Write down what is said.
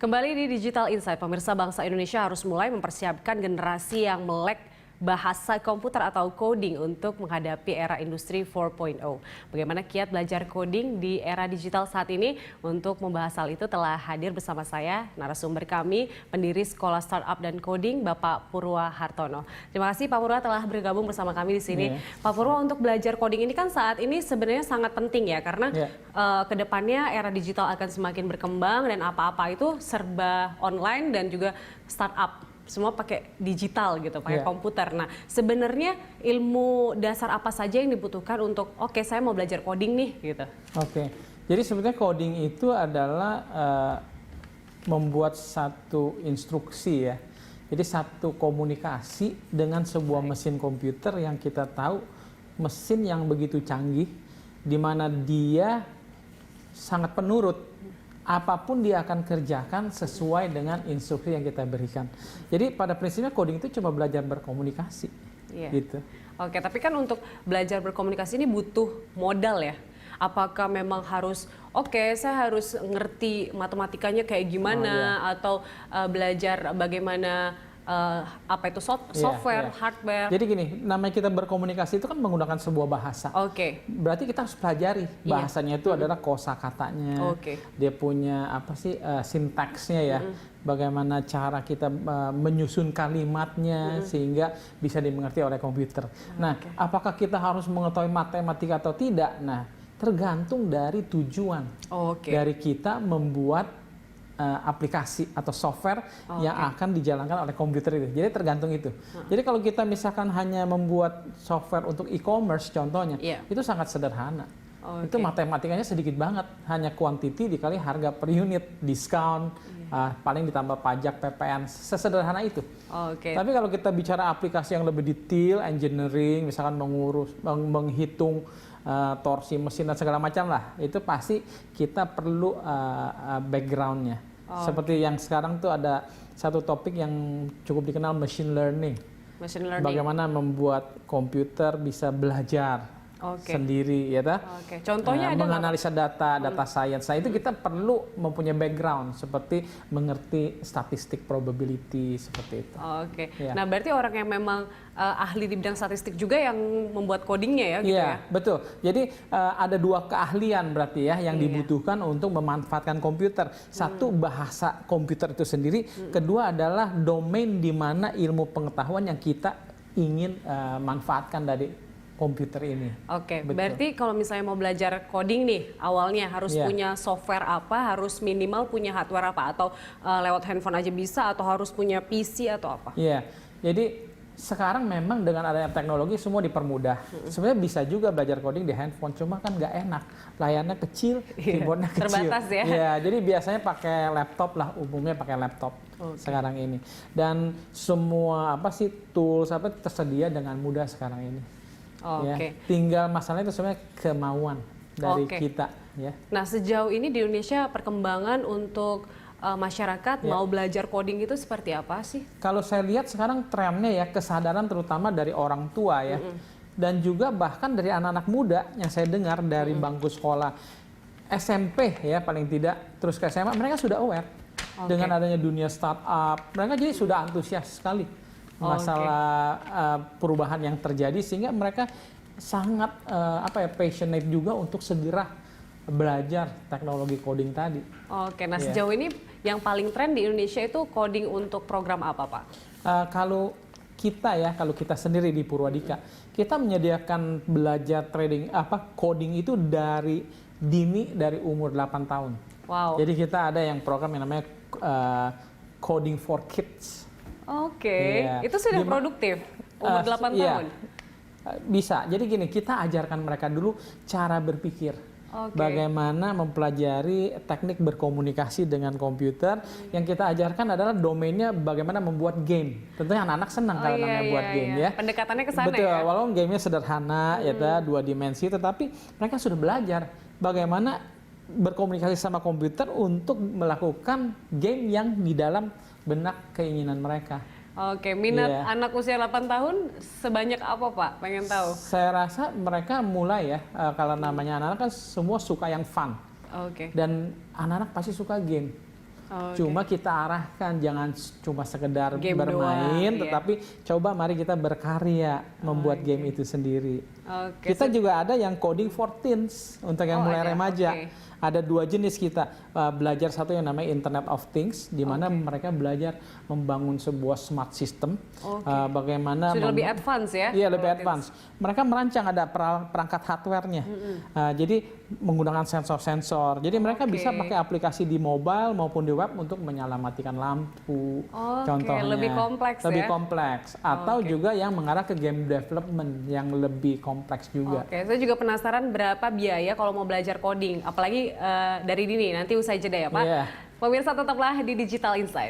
Kembali di Digital Insight, pemirsa, bangsa Indonesia harus mulai mempersiapkan generasi yang melek bahasa komputer atau coding untuk menghadapi era industri 4.0. Bagaimana kiat belajar coding di era digital saat ini? Untuk membahas hal itu telah hadir bersama saya narasumber kami, pendiri Sekolah Startup dan Coding, Bapak Purwa Hartono. Terima kasih Pak Purwa telah bergabung bersama kami di sini. Pak Purwa, untuk belajar coding ini kan saat ini sebenarnya sangat penting ya, karena kedepannya era digital akan semakin berkembang dan apa-apa itu serba online dan juga startup. Semua pakai digital gitu, pakai komputer. Nah, sebenarnya ilmu dasar apa saja yang dibutuhkan untuk oke, saya mau belajar coding nih gitu. Oke. Jadi sebetulnya coding itu adalah membuat satu instruksi ya. Jadi satu komunikasi dengan sebuah mesin komputer yang kita tahu mesin yang begitu canggih, di mana dia sangat penurut. Apapun dia akan kerjakan sesuai dengan instruksi yang kita berikan. Jadi pada prinsipnya coding itu cuma belajar berkomunikasi, gitu. Oke, tapi kan untuk belajar berkomunikasi ini butuh modal ya. Apakah memang harus, saya harus ngerti matematikanya kayak gimana, atau belajar bagaimana apa itu software, hardware. Jadi gini, namanya kita berkomunikasi itu kan menggunakan sebuah bahasa. Berarti kita harus pelajari bahasanya itu adalah kosakatanya. Dia punya apa sih sintaksnya ya. Bagaimana cara kita menyusun kalimatnya sehingga bisa dimengerti oleh komputer. Nah, apakah kita harus mengetahui matematika atau tidak? Nah, tergantung dari tujuan dari kita membuat aplikasi atau software yang akan dijalankan oleh komputer itu. Jadi tergantung itu. Jadi kalau kita misalkan hanya membuat software untuk e-commerce contohnya, itu sangat sederhana. Itu matematikanya sedikit banget, hanya quantity dikali harga per unit, diskon, paling ditambah pajak, PPN, sesederhana itu. Tapi kalau kita bicara aplikasi yang lebih detail, engineering, misalkan menghitung torsi mesin dan segala macam lah, itu pasti kita perlu backgroundnya. Seperti yang sekarang tuh ada satu topik yang cukup dikenal, machine learning. Bagaimana membuat komputer bisa belajar sendiri, ya ta? Contohnya ada menganalisa data science. Nah, itu kita perlu mempunyai background seperti mengerti statistik probability seperti itu. Nah, berarti orang yang memang ahli di bidang statistik juga yang membuat codingnya ya, gitu ya? Betul. Jadi ada dua keahlian berarti ya yang dibutuhkan untuk memanfaatkan komputer. Satu, bahasa komputer itu sendiri. Kedua adalah domain di mana ilmu pengetahuan yang kita ingin manfaatkan dari komputer ini. Berarti kalau misalnya mau belajar coding nih, awalnya harus punya software apa, harus minimal punya hardware apa, atau lewat handphone aja bisa, atau harus punya PC atau apa? Jadi sekarang memang dengan adanya teknologi semua dipermudah. Sebenarnya bisa juga belajar coding di handphone, cuma kan nggak enak. Layarnya kecil, keyboardnya kecil. Terbatas ya? Jadi biasanya pakai laptop lah, umumnya pakai laptop sekarang ini. Dan semua tools tersedia dengan mudah sekarang ini. Tinggal masalahnya itu sebenarnya kemauan dari kita. Nah, sejauh ini di Indonesia perkembangan untuk masyarakat mau belajar coding itu seperti apa sih? Kalau saya lihat sekarang trennya ya, kesadaran terutama dari orang tua ya, dan juga bahkan dari anak-anak muda yang saya dengar dari bangku sekolah SMP ya paling tidak, terus ke SMA, mereka sudah aware dengan adanya dunia startup. Mereka jadi sudah antusias sekali masalah perubahan yang terjadi, sehingga mereka sangat passionate juga untuk segera belajar teknologi coding tadi. Nah sejauh ini yang paling tren di Indonesia itu coding untuk program apa, Pak? Kalau kita sendiri di Purwadika, kita menyediakan belajar coding itu dari dini, dari umur 8 tahun. Jadi kita ada yang program yang namanya Coding for Kids. Itu sudah produktif umur 8 tahun? Bisa. Jadi gini, kita ajarkan mereka dulu cara berpikir. Bagaimana mempelajari teknik berkomunikasi dengan komputer. Yang kita ajarkan adalah domainnya bagaimana membuat game. Tentunya anak-anak senang kalau namanya buat game ya. Pendekatannya ke sana. Betul, walaupun gamenya sederhana, 2 dimensi, tetapi mereka sudah belajar bagaimana berkomunikasi sama komputer untuk melakukan game yang di dalam benak keinginan mereka. Minat anak usia 8 tahun sebanyak apa, Pak? Pengen tahu. Saya rasa mereka mulai kalau namanya anak-anak kan semua suka yang fun. Dan anak-anak pasti suka game. Cuma kita arahkan, jangan cuma sekedar bermain, tetapi coba mari kita berkarya membuat game itu sendiri. Kita juga ada yang coding for teens untuk yang mulai remaja. Ada 2 jenis kita belajar, satu yang namanya Internet of Things, di mana mereka belajar membangun sebuah smart system, bagaimana sudah lebih advance ya? Iya, lebih advance. Mereka merancang ada perangkat hardware-nya, jadi menggunakan sensor-sensor. Jadi mereka bisa pakai aplikasi di mobile maupun di web untuk menyalamatikan lampu, contohnya. Lebih kompleks lebih kompleks. Atau juga yang mengarah ke game development yang lebih kompleks juga. Saya juga penasaran berapa biaya kalau mau belajar coding, apalagi dari dini, nanti usai jeda ya Pak. Pemirsa tetaplah di Digital Insight.